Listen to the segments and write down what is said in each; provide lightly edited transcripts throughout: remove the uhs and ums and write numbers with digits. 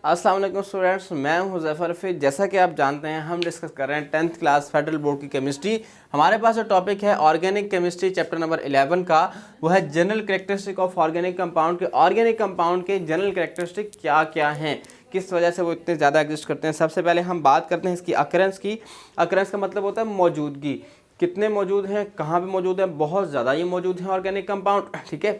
अस्सलाम वालेकुम स्टूडेंट्स, मैं हूं हुज़ैफ़ा रफ़ी। जैसा कि आप जानते हैं हम डिस्कस कर रहे हैं 10th क्लास फेडरल बोर्ड की केमिस्ट्री। हमारे पास जो टॉपिक है ऑर्गेनिक केमिस्ट्री चैप्टर नंबर 11 का, वो है general characteristic of organic compound के। ऑर्गेनिक कंपाउंड के जनरल कैरेक्टरिस्टिक क्या क्या हैं, किस वजह से वो इतने ज़्यादा एग्जिस्ट करते हैं। सबसे पहले हम बात करते हैं इसकी अकरेंस की। अकरेंस का मतलब होता है मौजूदगी, कितने मौजूद हैं, कहाँ पे मौजूद है। बहुत ज़्यादा ये मौजूद हैं ऑर्गेनिक कंपाउंड, ठीक है।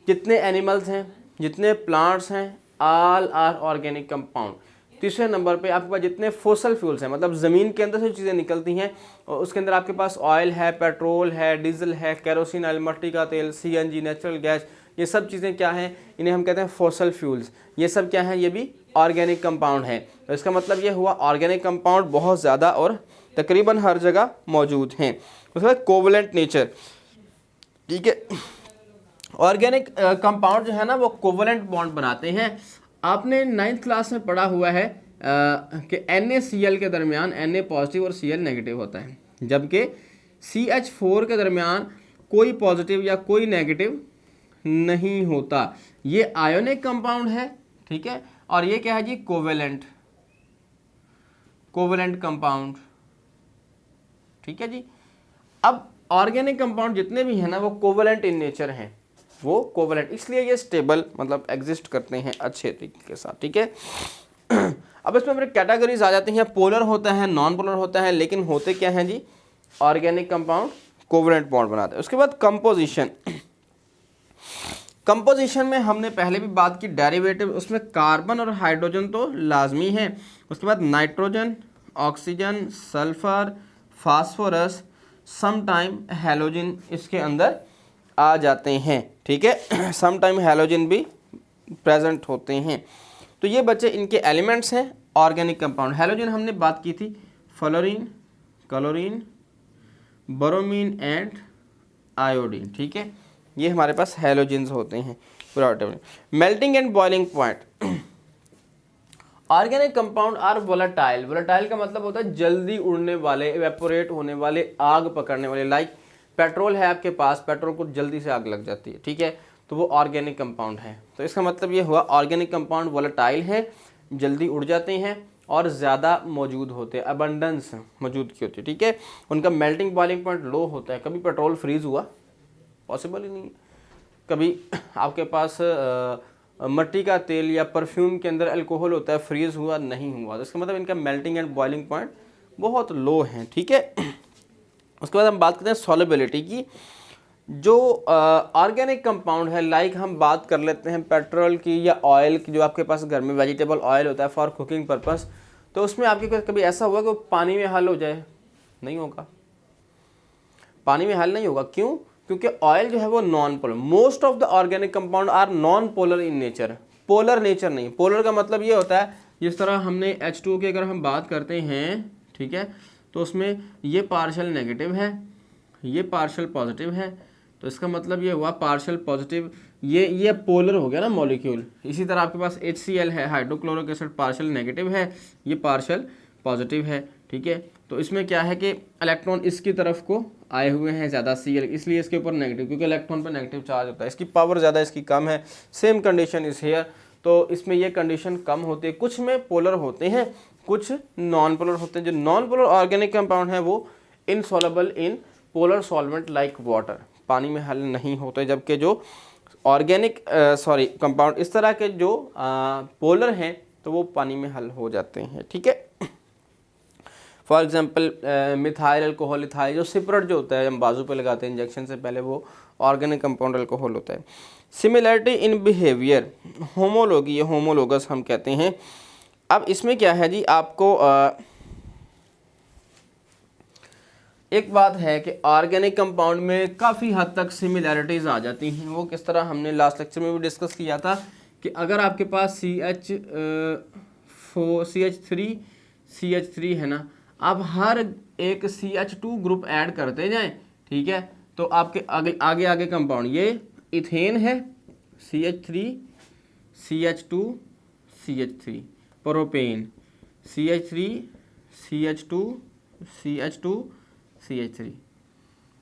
कितने एनिमल्स हैं, जितने प्लांट्स हैं, ऑल आर ऑर्गेनिक कंपाउंड। तीसरे नंबर पे आपके पास जितने फोसल फ्यूल्स हैं, मतलब ज़मीन के अंदर से चीज़ें निकलती हैं और उसके अंदर आपके पास ऑयल है, पेट्रोल है, डीजल है, केरोसिन ऑयल, मट्टी का तेल, सीएनजी, नेचुरल गैस, ये सब चीज़ें क्या हैं, इन्हें हम कहते हैं फोसल फ्यूल्स। ये सब क्या है, ये भी ऑर्गेनिक कंपाउंड है। तो इसका मतलब ये हुआ ऑर्गेनिक कंपाउंड बहुत ज़्यादा और तकरीबन हर जगह मौजूद हैं। उसके बाद कोवलेंट नेचर, ठीक है। ऑर्गेनिक कंपाउंड जो है ना वो कोवलेंट बॉन्ड बनाते हैं। आपने 9th क्लास में पढ़ा हुआ है कि NaCl के दरमियान Na पॉजिटिव और Cl नेगेटिव होता है, जबकि CH4 के दरमियान कोई पॉजिटिव या कोई नेगेटिव नहीं होता। ये आयोनिक कंपाउंड है, ठीक है। और ये क्या है जी, कोवेलेंट कंपाउंड, ठीक है जी। अब ऑर्गेनिक कंपाउंड जितने भी हैं ना वो कोवेलेंट इन नेचर हैं, वो कोवेलेंट, इसलिए ये स्टेबल मतलब एग्जिस्ट करते हैं अच्छे तरीके के साथ, ठीक है। अब इसमें मेरे कैटेगरीज आ जाती हैं, पोलर होता है, नॉन पोलर होता है, लेकिन होते क्या हैं जी, ऑर्गेनिक कंपाउंड कोवेलेंट बॉन्ड बनाते हैं। उसके बाद कंपोजिशन, कंपोजिशन में हमने पहले भी बात की, डेरिवेटिव, उसमें कार्बन और हाइड्रोजन तो लाजमी है। उसके बाद nitrogen, oxygen, sulphur, phosphorus, sometime halogen इसके अंदर आ जाते हैं, ठीक है। समटाइम हैलोजन भी प्रेजेंट होते हैं। तो ये बच्चे इनके एलिमेंट्स हैं ऑर्गेनिक कंपाउंड। हैलोजन हमने बात की थी, fluorine, chlorine, bromine and iodine, ठीक है। ये हमारे पास हैलोजेंस होते हैं पूरा। Melting and boiling point, organic compound are volatile. Volatile का मतलब होता है जल्दी उड़ने वाले, इवेपोरेट होने वाले, आग पकड़ने वाले। लाइक पेट्रोल है आपके पास, पेट्रोल को जल्दी से आग लग जाती है, ठीक है, तो वो ऑर्गेनिक कंपाउंड है। तो इसका मतलब ये हुआ ऑर्गेनिक कंपाउंड वोलेटाइल है, जल्दी उड़ जाते हैं और ज़्यादा मौजूद होते हैं, अबंडेंस मौजूद की होती है, ठीक है। उनका मेल्टिंग बॉइलिंग पॉइंट लो होता है। कभी पेट्रोल फ्रीज हुआ, पॉसिबल ही नहीं है। कभी आपके पास मट्टी का तेल या परफ्यूम के अंदर अल्कोहल होता है, फ्रीज हुआ, नहीं हुआ। तो इसका मतलब इनका मेल्टिंग एंड बॉइलिंग पॉइंट बहुत लो है, ठीक है। उसके बाद हम बात करते हैं सॉल्युबिलिटी की। जो ऑर्गेनिक कंपाउंड है, लाइक हम बात कर लेते हैं पेट्रोल की या ऑयल की, जो आपके पास घर में वेजिटेबल ऑयल होता है फॉर कुकिंग पर्पस, तो उसमें आपके कभी ऐसा हुआ कि वो पानी में हल हो जाए? नहीं होगा, पानी में हल नहीं होगा। क्यों? क्योंकि ऑयल जो है वो non polar, most of the organic compound are non polar in nature, polar nature नहीं। पोलर का मतलब ये होता है, जिस तरह हमने H2O की अगर हम बात करते हैं, ठीक है, तो उसमें ये पार्शियल नेगेटिव है, ये पार्शियल पॉजिटिव है। तो इसका मतलब ये हुआ पार्शियल पॉजिटिव, ये पोलर हो गया ना मॉलिक्यूल। इसी तरह आपके पास HCl है, हाइड्रोक्लोरिक एसिड, पार्शियल नेगेटिव है, ये पार्शियल पॉजिटिव है, ठीक है। तो इसमें क्या है कि इलेक्ट्रॉन इसकी तरफ को आए हुए हैं ज़्यादा Cl, इसलिए इसके ऊपर नेगेटिव, क्योंकि इलेक्ट्रॉन पर नेगेटिव चार्ज होता है, इसकी पावर ज़्यादा, इसकी कम है। सेम कंडीशन इज हेयर, तो इसमें ये कंडीशन कम होती है। कुछ में पोलर होते हैं, कुछ नॉन पोलर होते हैं। जो नॉन पोलर ऑर्गेनिक कंपाउंड है वो insoluble in polar solvent like water, पानी में हल नहीं होते। जबकि जो ऑर्गेनिक कंपाउंड इस तरह के जो पोलर हैं तो वो पानी में हल हो जाते हैं, ठीक है। For example methyl alcohol, ethyl, जो सिपरेट जो होता है हम बाजू पे लगाते हैं इंजेक्शन से पहले, वो ऑर्गेनिक कंपाउंड अल्कोहल होता है। Similarity in behaviour, homology, homologous हम कहते हैं। अब इसमें क्या है जी, आपको एक बात है कि ऑर्गेनिक कंपाउंड में काफ़ी हद तक सिमिलैरिटीज़ आ जाती हैं। वो किस तरह, हमने लास्ट लेक्चर में भी डिस्कस किया था कि अगर आपके पास CH3 है ना, आप हर एक CH2 ग्रुप ऐड करते जाएं, ठीक है, तो आपके आगे आगे कंपाउंड, ये इथेन है, CH3 CH2 CH3, propane CH3 CH2 CH2 CH3,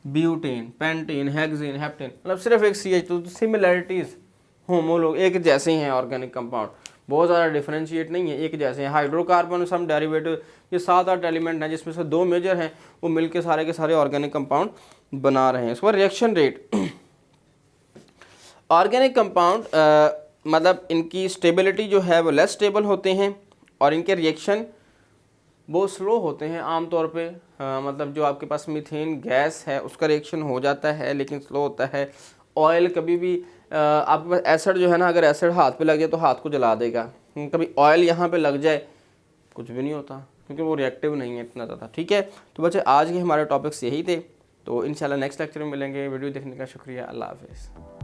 butane, pentane, hexane, heptane, मतलब सिर्फ एक CH2। सिमिलैरिटीज़, होमोलोग, एक जैसे ही हैं ऑर्गेनिक कंपाउंड। बहुत ज़्यादा डिफरेंशिएट नहीं है, एक जैसे हैं। हाइड्रोकार्बन सम डेरिवेटिव, ये 7-8 एलिमेंट हैं जिसमें से 2 मेजर हैं, वो मिलके सारे के सारे ऑर्गेनिक कंपाउंड बना रहे हैं। इसके बाद रिएक्शन रेट, ऑर्गेनिक कंपाउंड मतलब इनकी स्टेबिलिटी जो है वो लेस स्टेबल होते हैं और इनके रिएक्शन बहुत स्लो होते हैं आमतौर पे। मतलब जो आपके पास मीथेन गैस है उसका रिएक्शन हो जाता है लेकिन स्लो होता है। ऑयल कभी भी आपके पास एसिड जो है ना, अगर एसिड हाथ पे लग जाए तो हाथ को जला देगा, कभी ऑयल यहाँ पे लग जाए कुछ भी नहीं होता क्योंकि वो रिएक्टिव नहीं है इतना ज़्यादा। ठीक है, तो बच्चे आज के हमारे टॉपिक्स यही थे, तो इंशाल्लाह नेक्स्ट लेक्चर में मिलेंगे। वीडियो देखने का शुक्रिया, अल्लाह हाफिज़।